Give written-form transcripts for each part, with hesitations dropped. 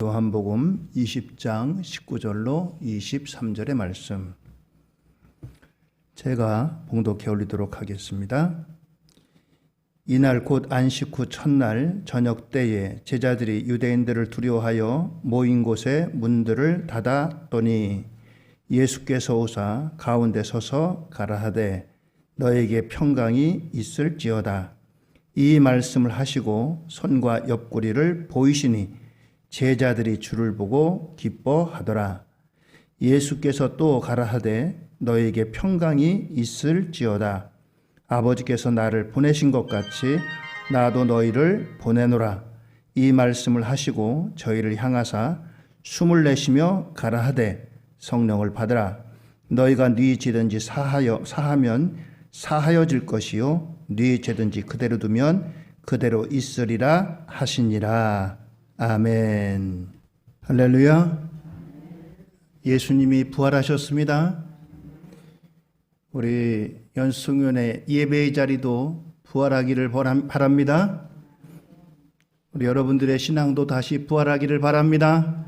요한복음 20장 19절로 23절의 말씀 제가 봉독해 올리도록 하겠습니다. 이날 곧 안식 후 첫날 저녁 때에 제자들이 유대인들을 두려워하여 모인 곳에 문들을 닫았더니 예수께서 오사 가운데 서서 가라하되 너에게 평강이 있을지어다. 이 말씀을 하시고 손과 옆구리를 보이시니 제자들이 주를 보고 기뻐하더라. 예수께서 또 가라하되 너에게 평강이 있을지어다. 아버지께서 나를 보내신 것 같이 나도 너희를 보내노라. 이 말씀을 하시고 저희를 향하사 숨을 내쉬며 가라하되 성령을 받으라. 너희가 네 죄든지 사하면 사하여질 것이요 네 죄든지 그대로 두면 그대로 있으리라 하시니라. 아멘. 할렐루야. 예수님이 부활하셨습니다. 우리 연수승연의 예배의 자리도 부활하기를 바랍니다. 우리 여러분들의 신앙도 다시 부활하기를 바랍니다.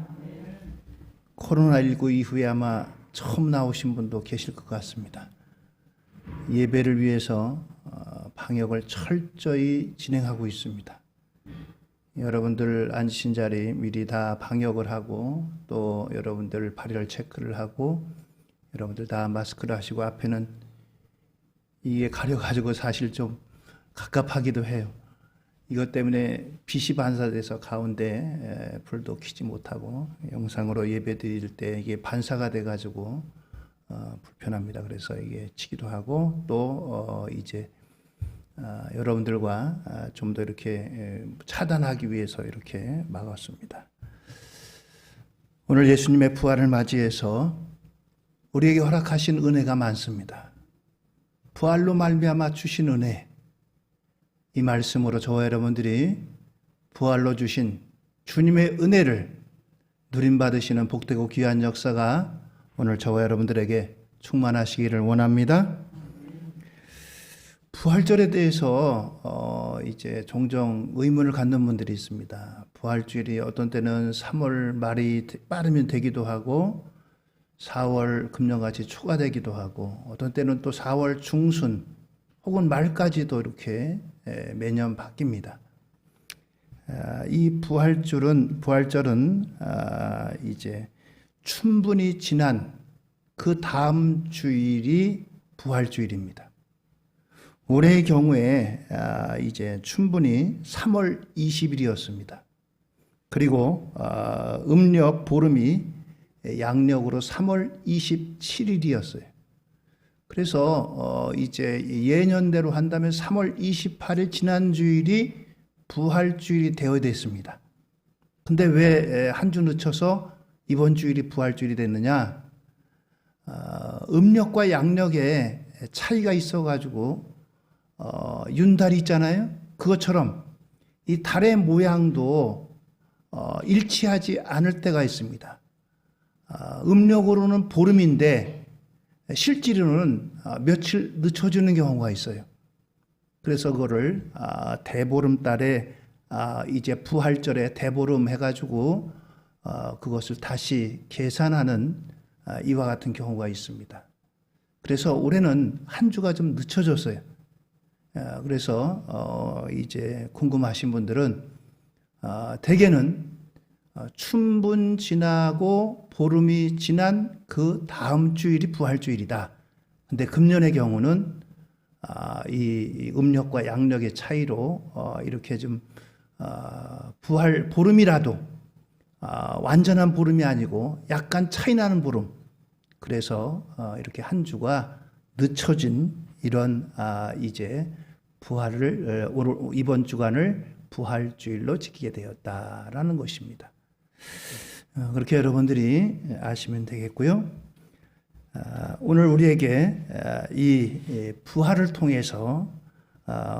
코로나19 이후에 아마 처음 나오신 분도 계실 것 같습니다. 예배를 위해서 방역을 철저히 진행하고 있습니다. 여러분들 앉으신 자리 미리 다 방역을 하고 또 여러분들 발열 체크를 하고 여러분들 다 마스크를 하시고 앞에는 이게 가려가지고 사실 좀 갑갑하기도 해요. 이것 때문에 빛이 반사돼서 가운데 불도 켜지 못하고 영상으로 예배 드릴 때 이게 반사가 돼가지고 불편합니다. 그래서 이게 치기도 하고 또 이제 여러분들과 좀 더 이렇게 차단하기 위해서 이렇게 막았습니다. 오늘 예수님의 부활을 맞이해서 우리에게 허락하신 은혜가 많습니다. 부활로 말미암아 주신 은혜, 이 말씀으로 저와 여러분들이 부활로 주신 주님의 은혜를 누림받으시는 복되고 귀한 역사가 오늘 저와 여러분들에게 충만하시기를 원합니다. 부활절에 대해서 이제 종종 의문을 갖는 분들이 있습니다. 부활주일이 어떤 때는 3월 말이 빠르면 되기도 하고 4월 금년같이 초가 되기도 하고 어떤 때는 또 4월 중순 혹은 말까지도 이렇게 매년 바뀝니다. 이 부활절은 이제 충분히 지난 그 다음 주일이 부활주일입니다. 올해의 경우에 이제 충분히 3월 20일이었습니다. 그리고 음력 보름이 양력으로 3월 27일이었어요. 그래서 이제 예년대로 한다면 3월 28일 지난주일이 부활주일이 되어야 됐습니다. 근데 왜 한 주 늦춰서 이번 주일이 부활주일이 됐느냐? 음력과 양력에 차이가 있어가지고 윤달이 있잖아요. 그것처럼 이 달의 모양도 일치하지 않을 때가 있습니다. 음력으로는 보름인데 실제로는 며칠 늦춰주는 경우가 있어요. 그래서 그거를 대보름달에 이제 부활절에 대보름 해가지고 그것을 다시 계산하는 이와 같은 경우가 있습니다. 그래서 올해는 한 주가 좀 늦춰졌어요. 그래서 이제 궁금하신 분들은 대개는 춘분 지나고 보름이 지난 그 다음 주일이 부활주일이다. 근데 금년의 경우는 이 음력과 양력의 차이로 이렇게 좀 부활 보름이라도 완전한 보름이 아니고 약간 차이 나는 보름. 그래서 이렇게 한 주가 늦춰진 이런 이제 부활을 이번 주간을 부활주일로 지키게 되었다라는 것입니다. 그렇게 여러분들이 아시면 되겠고요. 오늘 우리에게 이 부활을 통해서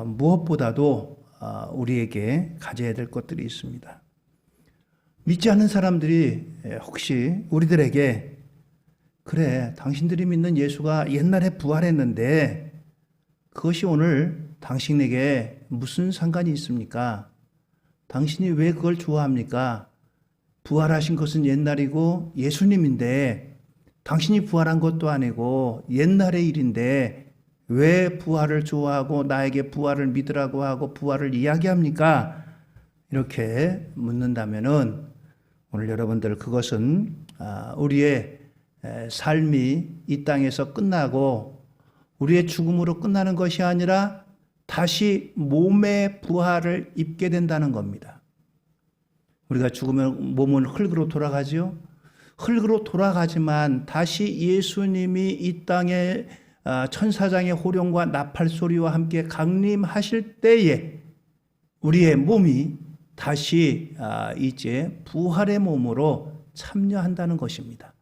무엇보다도 우리에게 가져야 될 것들이 있습니다. 믿지 않는 사람들이 혹시 우리들에게 그래, 당신들이 믿는 예수가 옛날에 부활했는데 그것이 오늘 당신에게 무슨 상관이 있습니까? 당신이 왜 그걸 좋아합니까? 부활하신 것은 옛날이고 예수님인데 당신이 부활한 것도 아니고 옛날의 일인데 왜 부활을 좋아하고 나에게 부활을 믿으라고 하고 부활을 이야기합니까? 이렇게 묻는다면은 오늘 여러분들 그것은 우리의 삶이 이 땅에서 끝나고 우리의 죽음으로 끝나는 것이 아니라 다시 몸의 부활을 입게 된다는 겁니다. 우리가 죽으면 몸은 흙으로 돌아가지요. 흙으로 돌아가지만 다시 예수님이 이 땅에 천사장의 호령과 나팔 소리와 함께 강림하실 때에 우리의 몸이 다시 이제 부활의 몸으로 참여한다는 것입니다.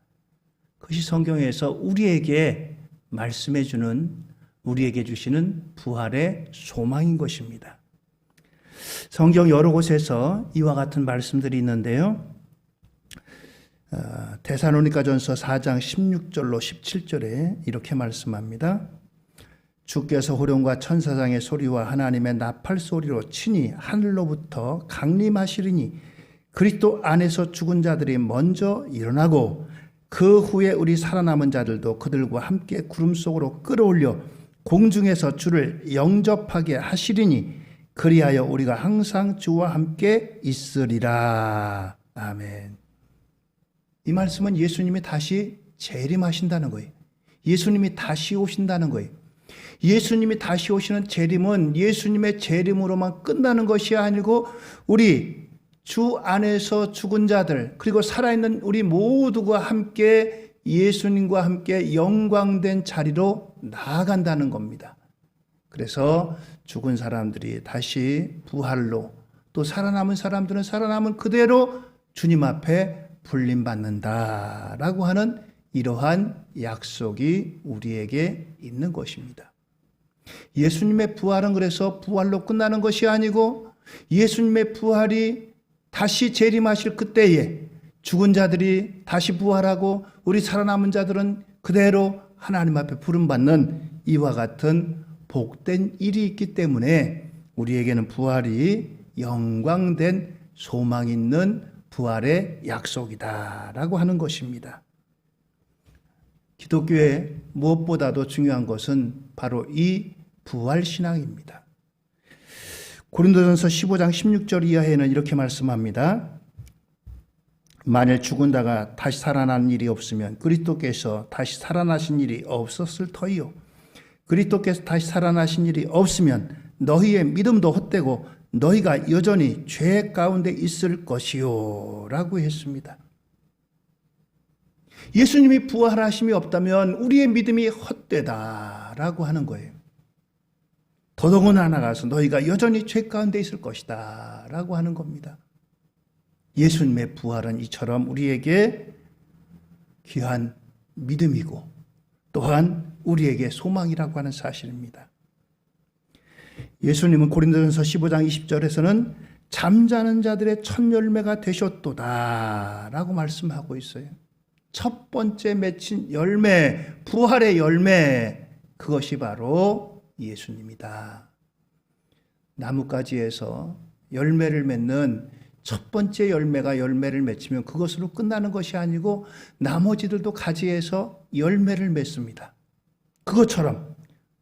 그것이 성경에서 우리에게 말씀해 주는, 우리에게 주시는 부활의 소망인 것입니다. 성경 여러 곳에서 이와 같은 말씀들이 있는데요. 데살로니가전서 4장 16절로 17절에 이렇게 말씀합니다. 주께서 호령과 천사장의 소리와 하나님의 나팔 소리로 친히 하늘로부터 강림하시리니 그리스도 안에서 죽은 자들이 먼저 일어나고 그 후에 우리 살아남은 자들도 그들과 함께 구름 속으로 끌어올려 공중에서 주를 영접하게 하시리니 그리하여 우리가 항상 주와 함께 있으리라. 아멘. 이 말씀은 예수님이 다시 재림하신다는 거예요. 예수님이 다시 오신다는 거예요. 예수님이 다시 오시는 재림은 예수님의 재림으로만 끝나는 것이 아니고 우리 주 안에서 죽은 자들 그리고 살아있는 우리 모두가 함께 예수님과 함께 영광된 자리로 나아간다는 겁니다. 그래서 죽은 사람들이 다시 부활로 또 살아남은 사람들은 살아남은 그대로 주님 앞에 불림받는다라고 하는 이러한 약속이 우리에게 있는 것입니다. 예수님의 부활은 그래서 부활로 끝나는 것이 아니고 예수님의 부활이 다시 재림하실 그때에 죽은 자들이 다시 부활하고 우리 살아남은 자들은 그대로 하나님 앞에 부름받는 이와 같은 복된 일이 있기 때문에 우리에게는 부활이 영광된 소망 있는 부활의 약속이다라고 하는 것입니다. 기독교의 무엇보다도 중요한 것은 바로 이 부활신앙입니다. 고린도전서 15장 16절 이하에는 이렇게 말씀합니다. 만일 죽은 자가 다시 살아난 일이 없으면 그리스도께서 다시 살아나신 일이 없었을 터이요. 그리스도께서 다시 살아나신 일이 없으면 너희의 믿음도 헛되고 너희가 여전히 죄 가운데 있을 것이요 라고 했습니다. 예수님이 부활하심이 없다면 우리의 믿음이 헛되다라고 하는 거예요. 더더구나 나가서 너희가 여전히 죄 가운데 있을 것이다 라고 하는 겁니다. 예수님의 부활은 이처럼 우리에게 귀한 믿음이고 또한 우리에게 소망이라고 하는 사실입니다. 예수님은 고린도전서 15장 20절에서는 잠자는 자들의 첫 열매가 되셨도다 라고 말씀하고 있어요. 첫 번째 맺힌 열매, 부활의 열매, 그것이 바로 예수님이다. 나뭇가지에서 열매를 맺는 첫 번째 열매가 열매를 맺히면 그것으로 끝나는 것이 아니고 나머지들도 가지에서 열매를 맺습니다. 그것처럼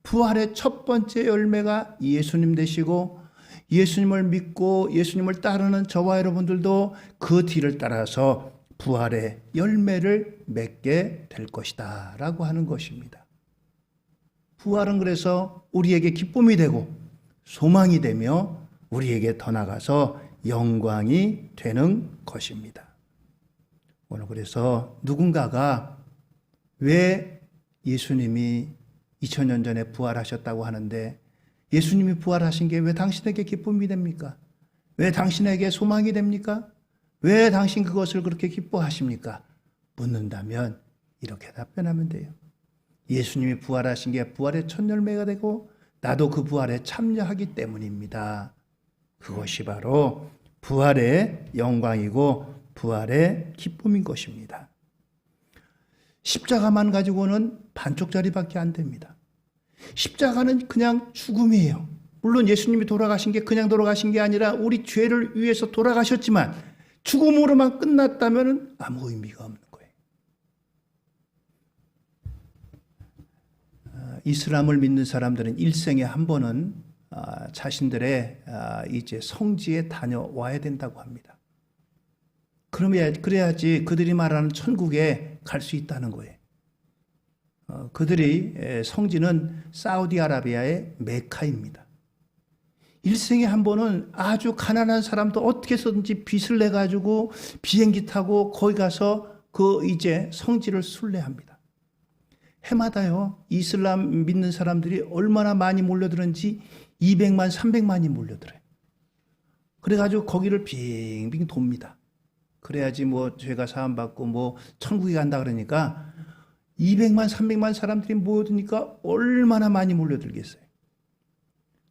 부활의 첫 번째 열매가 예수님 되시고 예수님을 믿고 예수님을 따르는 저와 여러분들도 그 뒤를 따라서 부활의 열매를 맺게 될 것이다 라고 하는 것입니다. 부활은 그래서 우리에게 기쁨이 되고 소망이 되며 우리에게 더 나아가서 영광이 되는 것입니다. 오늘 그래서 누군가가 왜 예수님이 2000년 전에 부활하셨다고 하는데 예수님이 부활하신 게 왜 당신에게 기쁨이 됩니까? 왜 당신에게 소망이 됩니까? 왜 당신 그것을 그렇게 기뻐하십니까? 묻는다면 이렇게 답변하면 돼요. 예수님이 부활하신 게 부활의 첫 열매가 되고 나도 그 부활에 참여하기 때문입니다. 그것이 바로 부활의 영광이고 부활의 기쁨인 것입니다. 십자가만 가지고는 반쪽짜리밖에 안 됩니다. 십자가는 그냥 죽음이에요. 물론 예수님이 돌아가신 게 그냥 돌아가신 게 아니라 우리 죄를 위해서 돌아가셨지만 죽음으로만 끝났다면 아무 의미가 없는 거예요. 이슬람을 믿는 사람들은 일생에 한 번은 자신들의 이제 성지에 다녀와야 된다고 합니다. 그래야지 그들이 말하는 천국에 갈 수 있다는 거예요. 그들이 성지는 사우디아라비아의 메카입니다. 일생에 한 번은 아주 가난한 사람도 어떻게 해서든지 빚을 내 가지고 비행기 타고 거기 가서 그 이제 성지를 순례합니다. 해마다요 이슬람 믿는 사람들이 얼마나 많이 몰려드는지 200만, 300만이 몰려들어요. 그래가지고 거기를 빙빙 돕니다. 그래야지 뭐 죄가 사함받고 뭐 천국에 간다 그러니까 200만, 300만 사람들이 모여드니까 얼마나 많이 몰려들겠어요.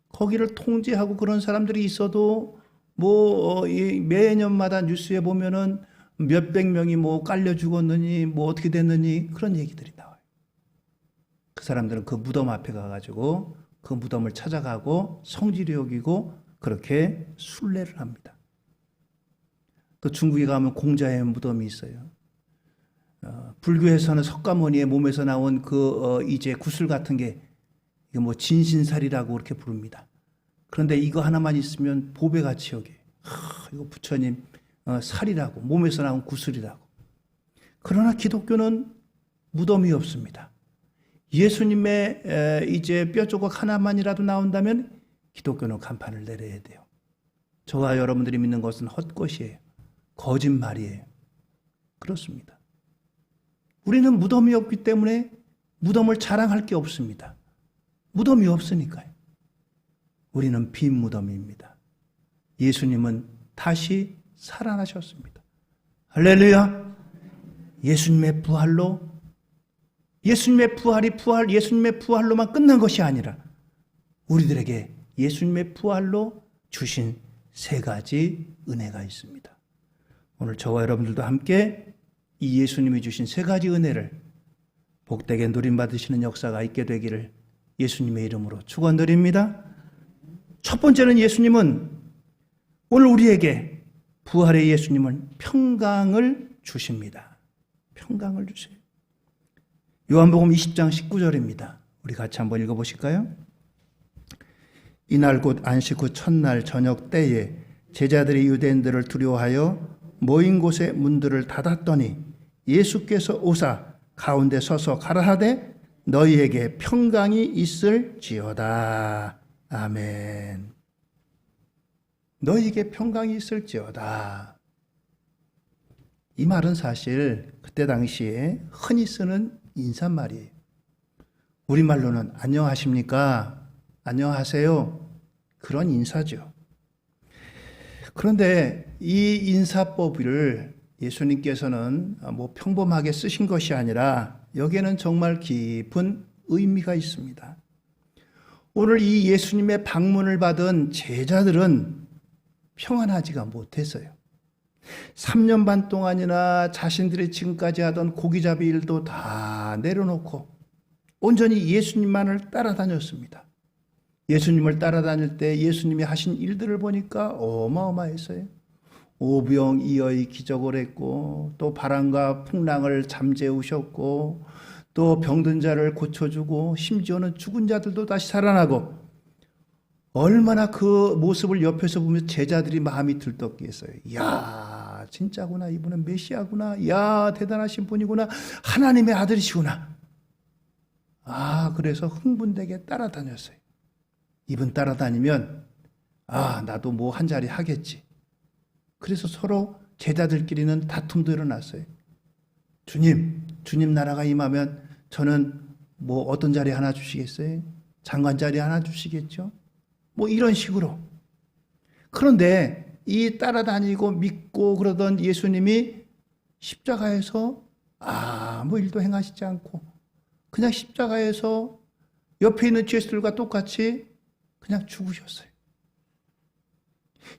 거기를 통제하고 그런 사람들이 있어도 뭐 매년마다 뉴스에 보면은 몇백 명이 뭐 깔려 죽었느니 뭐 어떻게 됐느니 그런 얘기들이 나와요. 그 사람들은 그 무덤 앞에 가가지고 그 무덤을 찾아가고 성지로 여기고 그렇게 순례를 합니다. 또 중국에 가면 공자의 무덤이 있어요. 불교에서는 석가모니의 몸에서 나온 이제 구슬 같은 게 이게 뭐 진신살이라고 그렇게 부릅니다. 그런데 이거 하나만 있으면 보배같이 여겨요. 이거 부처님 살이라고, 몸에서 나온 구슬이라고. 그러나 기독교는 무덤이 없습니다. 예수님의 이제 뼈조각 하나만이라도 나온다면 기독교는 간판을 내려야 돼요. 저와 여러분들이 믿는 것은 헛것이에요. 거짓말이에요. 그렇습니다. 우리는 무덤이 없기 때문에 무덤을 자랑할 게 없습니다. 무덤이 없으니까요. 우리는 빈 무덤입니다. 예수님은 다시 살아나셨습니다. 할렐루야! 예수님의 부활로, 예수님의 부활로만 끝난 것이 아니라 우리들에게 예수님의 부활로 주신 세 가지 은혜가 있습니다. 오늘 저와 여러분들도 함께 이 예수님이 주신 세 가지 은혜를 복되게 누림받으시는 역사가 있게 되기를 예수님의 이름으로 축원드립니다. 첫 번째는 예수님은 오늘 우리에게 부활의 예수님은 평강을 주십니다. 평강을 주세요. 요한복음 20장 19절입니다. 우리 같이 한번 읽어보실까요? 이날 곧 안식 후 첫날 저녁 때에 제자들이 유대인들을 두려워하여 모인 곳의 문들을 닫았더니 예수께서 오사 가운데 서서 가라하되 너희에게 평강이 있을지어다. 아멘. 너희에게 평강이 있을지어다. 이 말은 사실 그때 당시에 흔히 쓰는 인사말이에요. 우리말로는 안녕하십니까? 안녕하세요. 그런 인사죠. 그런데 이 인사법을 예수님께서는 뭐 평범하게 쓰신 것이 아니라 여기에는 정말 깊은 의미가 있습니다. 오늘 이 예수님의 방문을 받은 제자들은 평안하지가 못했어요. 3년 반 동안이나 자신들이 지금까지 하던 고기잡이 일도 다 내려놓고 온전히 예수님만을 따라다녔습니다. 예수님을 따라다닐 때 예수님이 하신 일들을 보니까 어마어마했어요. 오병이어의 기적을 했고 또 바람과 풍랑을 잠재우셨고 또 병든 자를 고쳐주고 심지어는 죽은 자들도 다시 살아나고 얼마나 그 모습을 옆에서 보면 제자들이 마음이 들떴겠어요. 이야 진짜구나, 이분은 메시아구나, 이야 대단하신 분이구나, 하나님의 아들이시구나. 그래서 흥분되게 따라다녔어요. 이분 따라다니면 나도 뭐 한 자리 하겠지. 그래서 서로 제자들끼리는 다툼도 일어났어요. 주님 나라가 임하면 저는 뭐 어떤 자리 하나 주시겠어요? 장관 자리 하나 주시겠죠? 뭐 이런 식으로. 그런데 이 따라다니고 믿고 그러던 예수님이 십자가에서 아무 일도 행하시지 않고 그냥 십자가에서 옆에 있는 죄수들과 똑같이 그냥 죽으셨어요.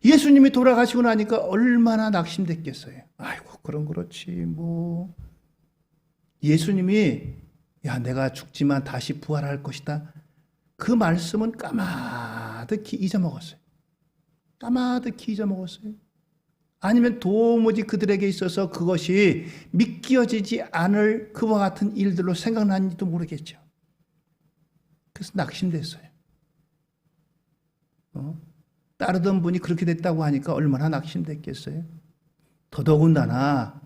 예수님이 돌아가시고 나니까 얼마나 낙심됐겠어요. 아이고 그럼 그렇지 뭐. 예수님이 내가 죽지만 다시 부활할 것이다. 그 말씀은 까마득히 잊어먹었어요. 까마득히 잊어먹었어요. 아니면 도무지 그들에게 있어서 그것이 믿겨지지 않을 그와 같은 일들로 생각났는지도 모르겠죠. 그래서 낙심됐어요. 따르던 분이 그렇게 됐다고 하니까 얼마나 낙심됐겠어요. 더더군다나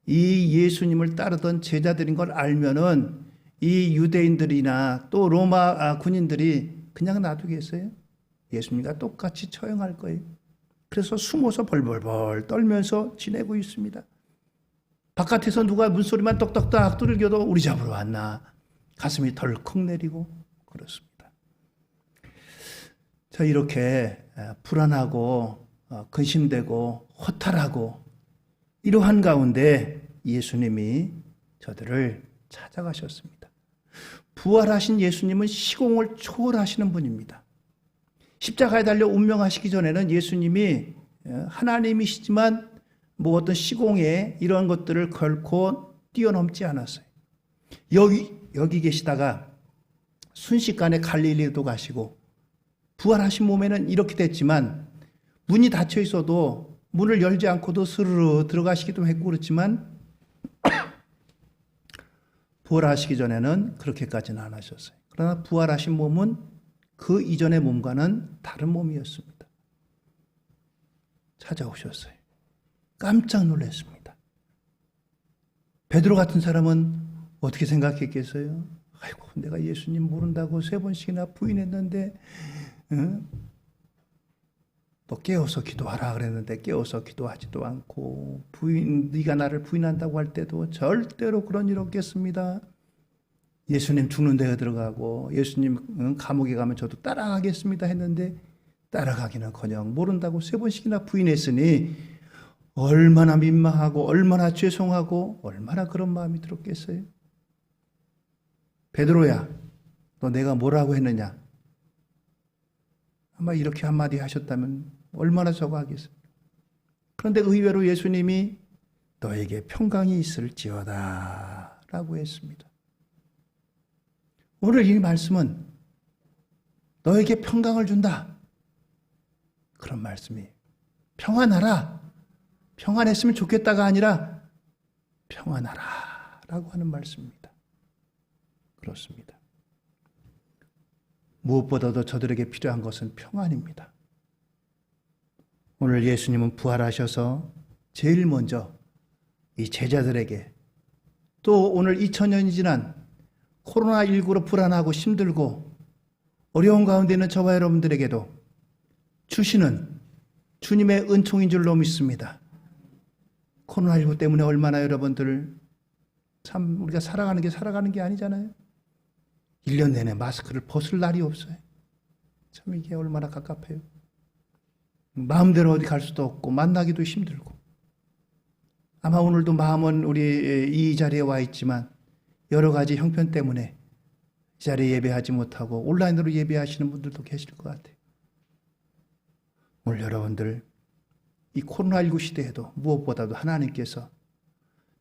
이 예수님을 따르던 제자들인 걸 알면은 이 유대인들이나 또 로마 군인들이 그냥 놔두겠어요? 예수님과 똑같이 처형할 거예요. 그래서 숨어서 벌벌벌 떨면서 지내고 있습니다. 바깥에서 누가 문소리만 똑똑딱 두들겨도 우리 잡으러 왔나 가슴이 덜컥 내리고 그렇습니다. 자, 이렇게 불안하고 근심되고 허탈하고 이러한 가운데 예수님이 저들을 찾아가셨습니다. 부활하신 예수님은 시공을 초월하시는 분입니다. 십자가에 달려 운명하시기 전에는 예수님이 하나님이시지만 뭐 어떤 시공에 이런 것들을 결코 뛰어넘지 않았어요. 여기 계시다가 순식간에 갈릴리도 가시고 부활하신 몸에는 이렇게 됐지만 문이 닫혀 있어도 문을 열지 않고도 스르르 들어가시기도 했고 그렇지만 부활하시기 전에는 그렇게까지는 안 하셨어요. 그러나 부활하신 몸은 그 이전의 몸과는 다른 몸이었습니다. 찾아오셨어요. 깜짝 놀랐습니다. 베드로 같은 사람은 어떻게 생각했겠어요? 아이고, 내가 예수님 모른다고 3번씩이나 부인했는데 또 깨워서 기도하라 그랬는데 깨워서 기도하지도 않고 네가 나를 부인한다고 할 때도 절대로 그런 일 없겠습니다. 예수님 죽는 데에 들어가고 예수님 감옥에 가면 저도 따라가겠습니다 했는데 따라가기는커녕 모른다고 3번씩이나 부인했으니 얼마나 민망하고 얼마나 죄송하고 얼마나 그런 마음이 들었겠어요. 베드로야, 너 내가 뭐라고 했느냐? 아마 이렇게 한마디 하셨다면 얼마나 저거 하겠습니까? 그런데 의외로 예수님이 너에게 평강이 있을지어다 라고 했습니다. 오늘 이 말씀은 너에게 평강을 준다. 그런 말씀이에요. 평안하라. 평안했으면 좋겠다가 아니라 평안하라 라고 하는 말씀입니다. 그렇습니다. 무엇보다도 저들에게 필요한 것은 평안입니다. 오늘 예수님은 부활하셔서 제일 먼저 이 제자들에게 또 오늘 2000년이 지난 코로나19로 불안하고 힘들고 어려운 가운데 있는 저와 여러분들에게도 주시는 주님의 은총인 줄로 믿습니다. 코로나19 때문에 얼마나 여러분들 참 우리가 살아가는 게 아니잖아요. 1년 내내 마스크를 벗을 날이 없어요. 참 이게 얼마나 갑갑해요. 마음대로 어디 갈 수도 없고 만나기도 힘들고 아마 오늘도 마음은 우리 이 자리에 와 있지만 여러 가지 형편 때문에 이 자리에 예배하지 못하고 온라인으로 예배하시는 분들도 계실 것 같아요. 오늘 여러분들 이 코로나19 시대에도 무엇보다도 하나님께서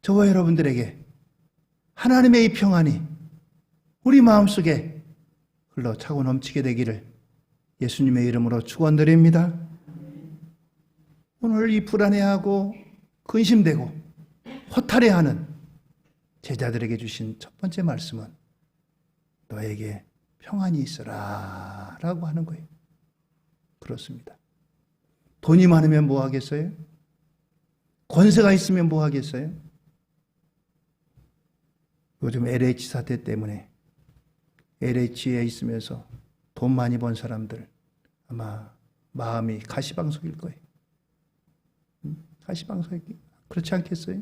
저와 여러분들에게 하나님의 이 평안이 우리 마음속에 흘러 차고 넘치게 되기를 예수님의 이름으로 축원드립니다. 오늘 이 불안해하고 근심되고 허탈해하는 제자들에게 주신 첫 번째 말씀은 너에게 평안이 있어라 라고 하는 거예요. 그렇습니다. 돈이 많으면 뭐 하겠어요? 권세가 있으면 뭐 하겠어요? 요즘 LH 사태 때문에 LH에 있으면서 돈 많이 번 사람들 아마 마음이 가시방석일 거예요. 가시방석이 그렇지 않겠어요?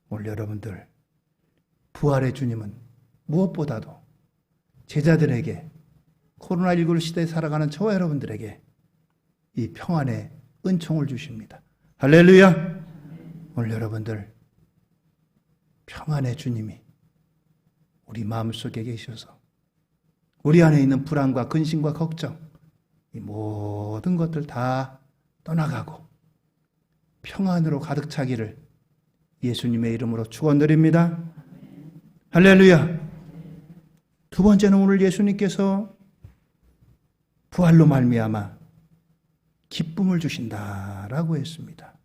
오늘 여러분들 부활의 주님은 무엇보다도 제자들에게 코로나19 시대에 살아가는 저와 여러분들에게 이 평안의 은총을 주십니다. 할렐루야! 오늘 여러분들 평안의 주님이 우리 마음속에 계셔서 우리 안에 있는 불안과 근심과 걱정 이 모든 것들 다 떠나가고 평안으로 가득 차기를 예수님의 이름으로 축원드립니다. 할렐루야. 두 번째는 오늘 예수님께서 부활로 말미암아 기쁨을 주신다라고 했습니다.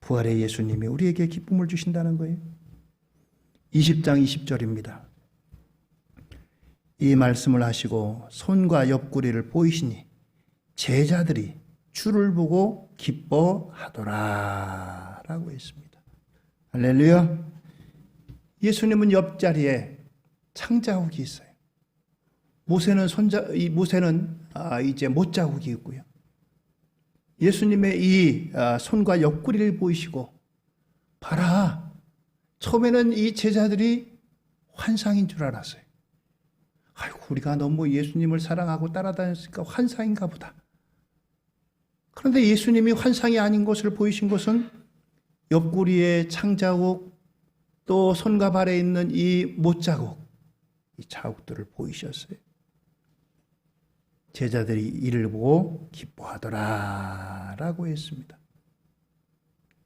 부활의 예수님이 우리에게 기쁨을 주신다는 거예요. 20장 20절입니다. 이 말씀을 하시고 손과 옆구리를 보이시니 제자들이 주를 보고 기뻐하더라 라고 했습니다. 할렐루야. 예수님은 옆자리에 창자국이 있어요. 모세는 이제 못자국이 있고요. 예수님의 이 손과 옆구리를 보이시고 봐라. 처음에는 이 제자들이 환상인 줄 알았어요. 아이고, 우리가 너무 예수님을 사랑하고 따라다녔으니까 환상인가 보다. 그런데 예수님이 환상이 아닌 것을 보이신 것은 옆구리에 창자국, 또 손과 발에 있는 이 못자국, 이 자국들을 보이셨어요. 제자들이 이를 보고 기뻐하더라 라고 했습니다.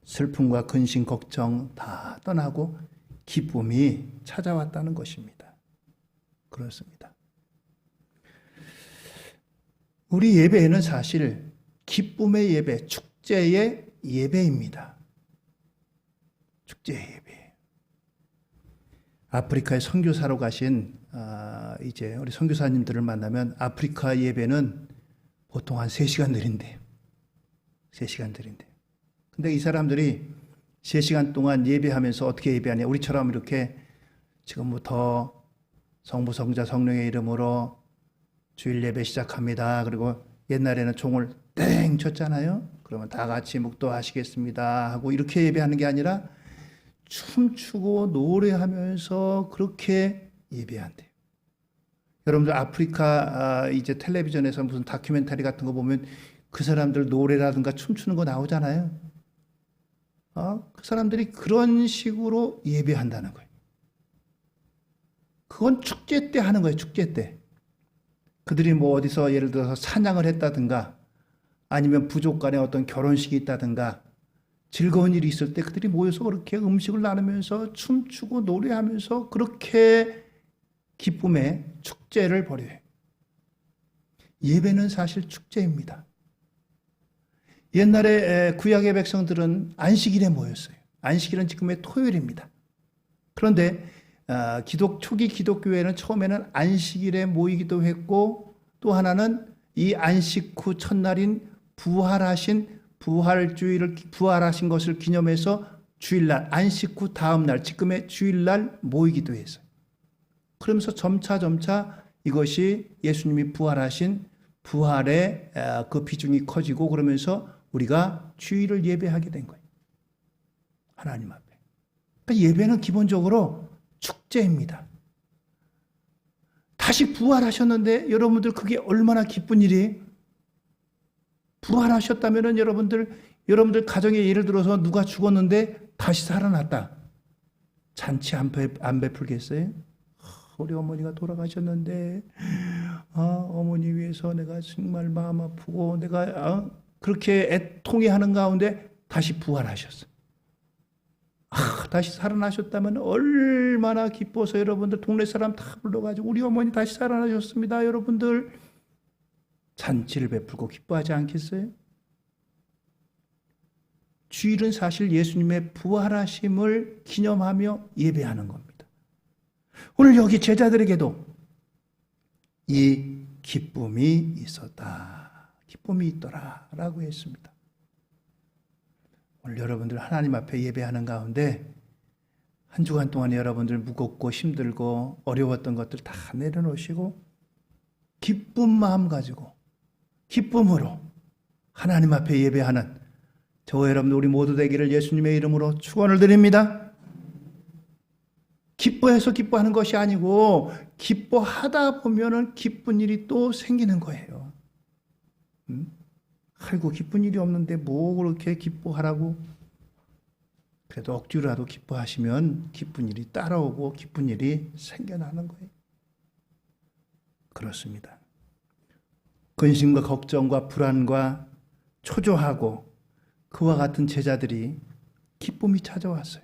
슬픔과 근심, 걱정 다 떠나고 기쁨이 찾아왔다는 것입니다. 그렇습니다. 우리 예배는 사실 기쁨의 예배, 축제의 예배입니다. 축제의 예배. 아프리카에 선교사로 가신 이제 우리 선교사님들을 만나면 아프리카 예배는 보통 한 3시간 드린대요. 3시간 드린대요. 근데 이 사람들이 3시간 동안 예배하면서 어떻게 예배하냐. 우리처럼 이렇게 지금부터 성부, 성자, 성령의 이름으로 주일 예배 시작합니다. 그리고 옛날에는 종을 땡 쳤잖아요. 그러면 다 같이 묵도하시겠습니다 하고 이렇게 예배하는 게 아니라 춤추고 노래하면서 그렇게 예배한대요. 여러분들 아프리카 이제 텔레비전에서 무슨 다큐멘터리 같은 거 보면 그 사람들 노래라든가 춤추는 거 나오잖아요. 그 사람들이 그런 식으로 예배한다는 거예요. 그건 축제 때 하는 거예요. 축제 때. 그들이 뭐 어디서 예를 들어서 사냥을 했다든가 아니면 부족 간에 어떤 결혼식이 있다든가 즐거운 일이 있을 때 그들이 모여서 그렇게 음식을 나누면서 춤추고 노래하면서 그렇게 기쁨의 축제를 벌여요. 예배는 사실 축제입니다. 옛날에 구약의 백성들은 안식일에 모였어요. 안식일은 지금의 토요일입니다. 그런데 초기 기독교회는 처음에는 안식일에 모이기도 했고 또 하나는 이 안식 후 첫날인 부활하신 것을 기념해서 주일날, 안식 후 다음날, 지금의 주일날 모이기도 했어요. 그러면서 점차 이것이 예수님이 부활하신 부활의 그 비중이 커지고 그러면서 우리가 주일을 예배하게 된 거예요. 하나님 앞에. 그러니까 예배는 기본적으로 축제입니다. 다시 부활하셨는데 여러분들 그게 얼마나 기쁜 일이에요? 부활하셨다면 여러분들 가정에 예를 들어서 누가 죽었는데 다시 살아났다. 잔치 안 베풀겠어요? 우리 어머니가 돌아가셨는데 어머니 위해서 내가 정말 마음 아프고 내가 그렇게 애통해 하는 가운데 다시 부활하셨어요. 다시 살아나셨다면 얼마나 기뻐서 여러분들 동네 사람 다 불러가지고 우리 어머니 다시 살아나셨습니다. 여러분들 잔치를 베풀고 기뻐하지 않겠어요? 주일은 사실 예수님의 부활하심을 기념하며 예배하는 겁니다. 오늘 여기 제자들에게도 이 기쁨이 있었다. 기쁨이 있더라 라고 했습니다. 오늘 여러분들 하나님 앞에 예배하는 가운데 한 주간 동안 여러분들 무겁고 힘들고 어려웠던 것들 다 내려놓으시고 기쁜 마음 가지고 기쁨으로 하나님 앞에 예배하는 저와 여러분들 우리 모두 되기를 예수님의 이름으로 축원을 드립니다. 기뻐해서 기뻐하는 것이 아니고 기뻐하다 보면은 기쁜 일이 또 생기는 거예요. 아이고 기쁜 일이 없는데 뭐 그렇게 기뻐하라고. 그래도 억지로라도 기뻐하시면 기쁜 일이 따라오고 기쁜 일이 생겨나는 거예요. 그렇습니다. 근심과 걱정과 불안과 초조하고 그와 같은 제자들이 기쁨이 찾아왔어요.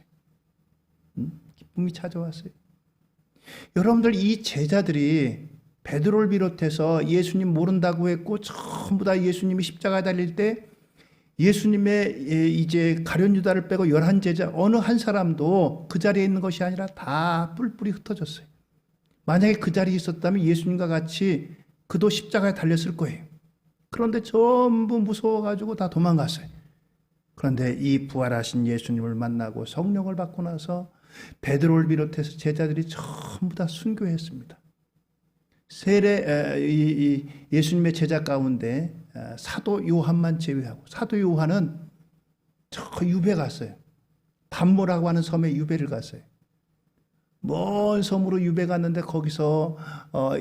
기쁨이 찾아왔어요. 여러분들 이 제자들이 베드로를 비롯해서 예수님 모른다고 했고 전부 다 예수님이 십자가에 달릴 때 예수님의 이제 가룟 유다를 빼고 11제자 어느 한 사람도 그 자리에 있는 것이 아니라 다 뿔뿔이 흩어졌어요. 만약에 그 자리에 있었다면 예수님과 같이 그도 십자가에 달렸을 거예요. 그런데 전부 무서워가지고 다 도망갔어요. 그런데 이 부활하신 예수님을 만나고 성령을 받고 나서 베드로를 비롯해서 제자들이 전부 다 순교했습니다. 예수님의 제자 가운데 사도 요한만 제외하고, 사도 요한은 저 유배 갔어요. 담모라고 하는 섬에 유배를 갔어요. 먼 섬으로 유배 갔는데 거기서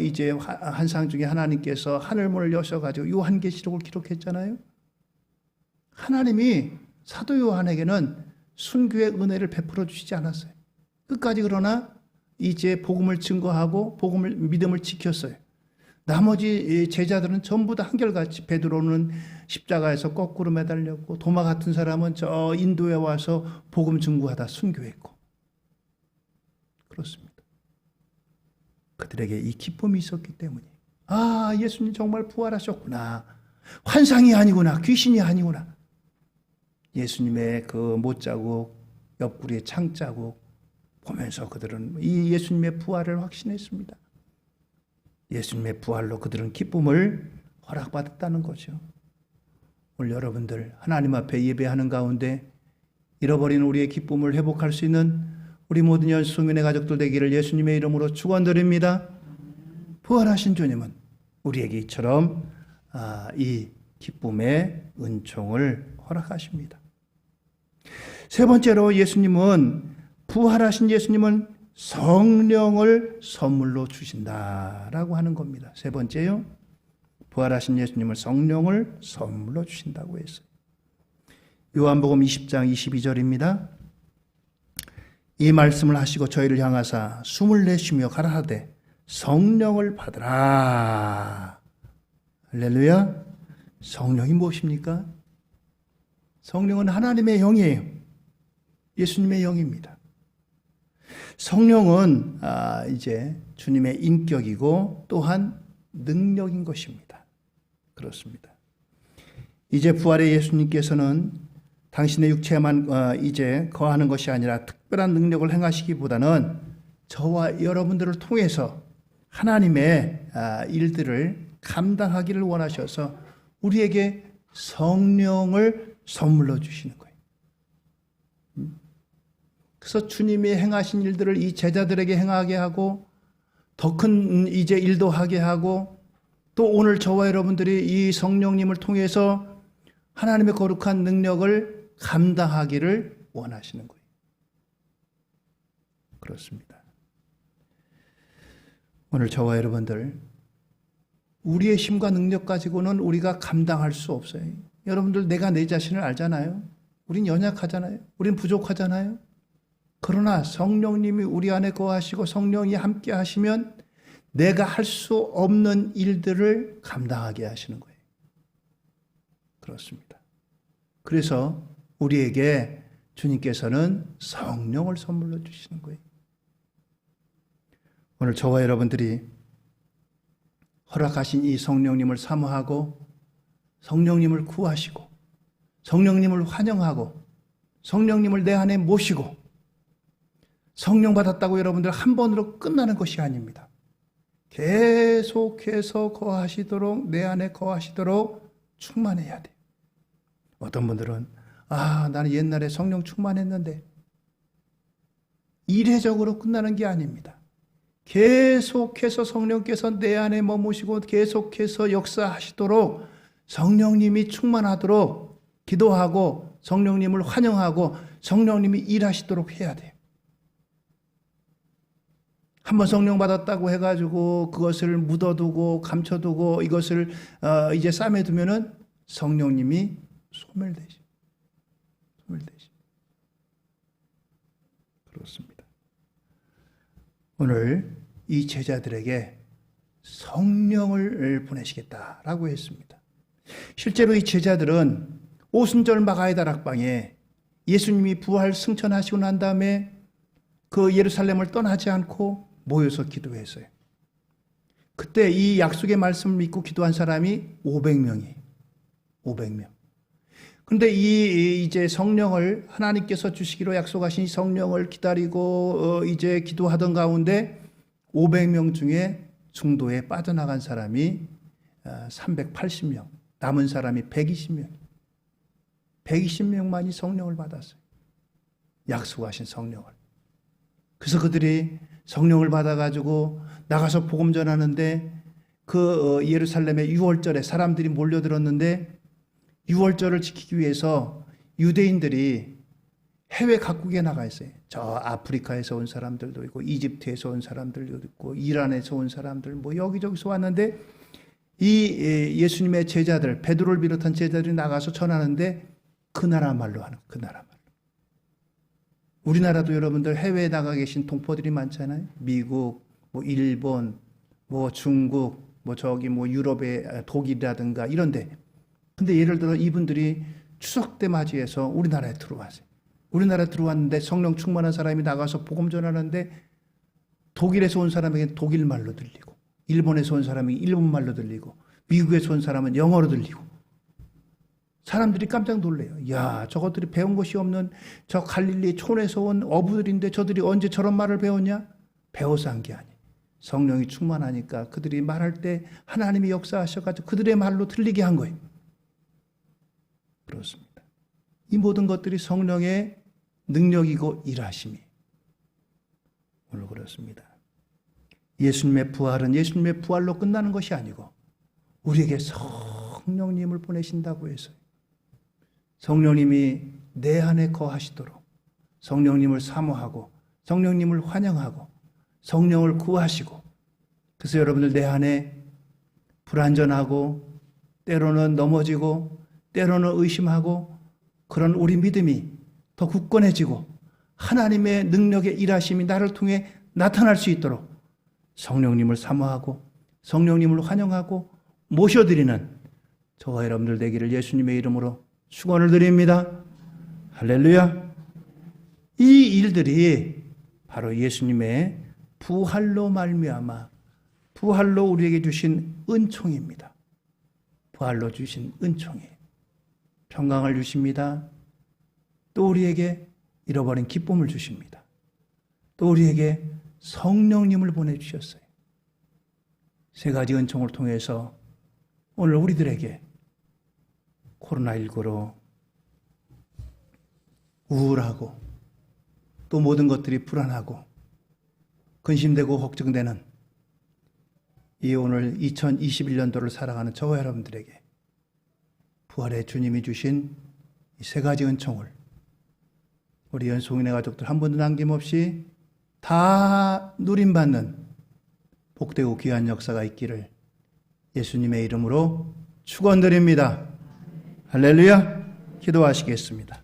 이제 환상 중에 하나님께서 하늘문을 여셔가지고 요한계시록을 기록했잖아요. 하나님이 사도 요한에게는 순교의 은혜를 베풀어 주시지 않았어요. 끝까지 그러나 이제 복음을 증거하고 믿음을 지켰어요. 나머지 제자들은 전부 다 한결같이, 베드로는 십자가에서 거꾸로 매달렸고 도마 같은 사람은 저 인도에 와서 복음 증거하다 순교했고, 그렇습니다. 그들에게 이 기쁨이 있었기 때문에, 아, 예수님 정말 부활하셨구나, 환상이 아니구나, 귀신이 아니구나. 예수님의 그 못자국, 옆구리의 창자국 보면서 그들은 이 예수님의 부활을 확신했습니다. 예수님의 부활로 그들은 기쁨을 허락받았다는 거죠. 오늘 여러분들 하나님 앞에 예배하는 가운데 잃어버린 우리의 기쁨을 회복할 수 있는 우리 모든 연수소년의 가족들 되기를 예수님의 이름으로 축원드립니다. 부활하신 주님은 우리에게 이처럼 이 기쁨의 은총을 허락하십니다. 세 번째로 부활하신 예수님은 성령을 선물로 주신다라고 하는 겁니다. 세 번째요, 부활하신 예수님을 성령을 선물로 주신다고 했어요. 요한복음 20장 22절입니다. 이 말씀을 하시고 저희를 향하사 숨을 내쉬며 가라사대 성령을 받으라. 할렐루야. 성령이 무엇입니까? 성령은 하나님의 영이에요. 예수님의 영입니다. 성령은 이제 주님의 인격이고 또한 능력인 것입니다. 그렇습니다. 이제 부활의 예수님께서는 당신의 육체에만 이제 거하는 것이 아니라 특별한 능력을 행하시기보다는 저와 여러분들을 통해서 하나님의 일들을 감당하기를 원하셔서 우리에게 성령을 선물로 주시는 거예요. 그래서 주님이 행하신 일들을 이 제자들에게 행하게 하고 더 큰 이제 일도 하게 하고 또 오늘 저와 여러분들이 이 성령님을 통해서 하나님의 거룩한 능력을 감당하기를 원하시는 거예요. 그렇습니다. 오늘 저와 여러분들 우리의 힘과 능력 가지고는 우리가 감당할 수 없어요. 여러분들 내가 내 자신을 알잖아요. 우린 연약하잖아요. 우린 부족하잖아요. 그러나 성령님이 우리 안에 거하시고 성령이 함께 하시면 내가 할 수 없는 일들을 감당하게 하시는 거예요. 그렇습니다. 그래서 우리에게 주님께서는 성령을 선물로 주시는 거예요. 오늘 저와 여러분들이 허락하신 이 성령님을 사모하고 성령님을 구하시고 성령님을 환영하고 성령님을 내 안에 모시고 성령 받았다고 여러분들 한 번으로 끝나는 것이 아닙니다. 계속해서 거하시도록, 내 안에 거하시도록 충만해야 돼요. 어떤 분들은 나는 옛날에 성령 충만했는데, 이례적으로 끝나는 게 아닙니다. 계속해서 성령께서 내 안에 머무시고 계속해서 역사하시도록 성령님이 충만하도록 기도하고 성령님을 환영하고 성령님이 일하시도록 해야 돼요. 한번 성령 받았다고 해가지고 그것을 묻어두고 감춰두고 이것을 이제 싸매두면은 성령님이 소멸되시. 그렇습니다. 오늘 이 제자들에게 성령을 보내시겠다라고 했습니다. 실제로 이 제자들은 오순절 마가의 다락방에 예수님이 부활 승천하시고 난 다음에 그 예루살렘을 떠나지 않고 모여서 기도했어요. 그때 이 약속의 말씀을 믿고 기도한 사람이 500명이 500명. 그런데 이제 성령을 하나님께서 주시기로 약속하신 성령을 기다리고 이제 기도하던 가운데 500명 중에 중도에 빠져나간 사람이 380명, 남은 사람이 120명. 120명만이 성령을 받았어요. 약속하신 성령을. 그래서 그들이 성령을 받아가지고 나가서 복음 전하는데 그 예루살렘의 유월절에 사람들이 몰려들었는데 유월절을 지키기 위해서 유대인들이 해외 각국에 나가 있어요. 저 아프리카에서 온 사람들도 있고 이집트에서 온 사람들도 있고 이란에서 온 사람들 뭐 여기저기서 왔는데 이 예수님의 제자들 베드로를 비롯한 제자들이 나가서 전하는데 그 나라 말로 하는 그 나라 말로. 우리나라도 여러분들 해외에 나가 계신 동포들이 많잖아요. 미국, 뭐 일본, 뭐 중국, 뭐 저기 뭐 유럽의 독일이라든가 이런데. 근데 예를 들어 이분들이 추석 때 맞이해서 우리나라에 들어왔어요. 우리나라에 들어왔는데 성령 충만한 사람이 나가서 복음 전하는데 독일에서 온 사람에게는 독일 말로 들리고 일본에서 온 사람이 일본 말로 들리고 미국에서 온 사람은 영어로 들리고 사람들이 깜짝 놀래요. 야, 저것들이 배운 것이 없는 저 갈릴리 촌에서 온 어부들인데 저들이 언제 저런 말을 배웠냐? 배워서 한 게 아니에요. 성령이 충만하니까 그들이 말할 때 하나님이 역사하셔가지고 그들의 말로 들리게 한 거예요. 그렇습니다. 이 모든 것들이 성령의 능력이고 일하심이 오늘 그렇습니다. 예수님의 부활은 예수님의 부활로 끝나는 것이 아니고 우리에게 성령님을 보내신다고 해서 성령님이 내 안에 거하시도록 성령님을 사모하고 성령님을 환영하고 성령을 구하시고 그래서 여러분들 내 안에 불완전하고 때로는 넘어지고 때로는 의심하고 그런 우리 믿음이 더 굳건해지고 하나님의 능력의 일하심이 나를 통해 나타날 수 있도록 성령님을 사모하고 성령님을 환영하고 모셔드리는 저와 여러분들 되기를 예수님의 이름으로 축원을 드립니다. 할렐루야. 이 일들이 바로 예수님의 부활로 말미암아 부활로 우리에게 주신 은총입니다. 부활로 주신 은총이에요. 평강을 주십니다. 또 우리에게 잃어버린 기쁨을 주십니다. 또 우리에게 성령님을 보내주셨어요. 세 가지 은총을 통해서 오늘 우리들에게 코로나19로 우울하고 또 모든 것들이 불안하고 근심되고 걱정되는 이 오늘 2021년도를 살아가는 저와 여러분들에게 부활의 주님이 주신 이 세 가지 은총을 우리 연속인의 가족들 한 번도 남김없이 다 누림받는 복되고 귀한 역사가 있기를 예수님의 이름으로 축원드립니다. 할렐루야. 기도하시겠습니다.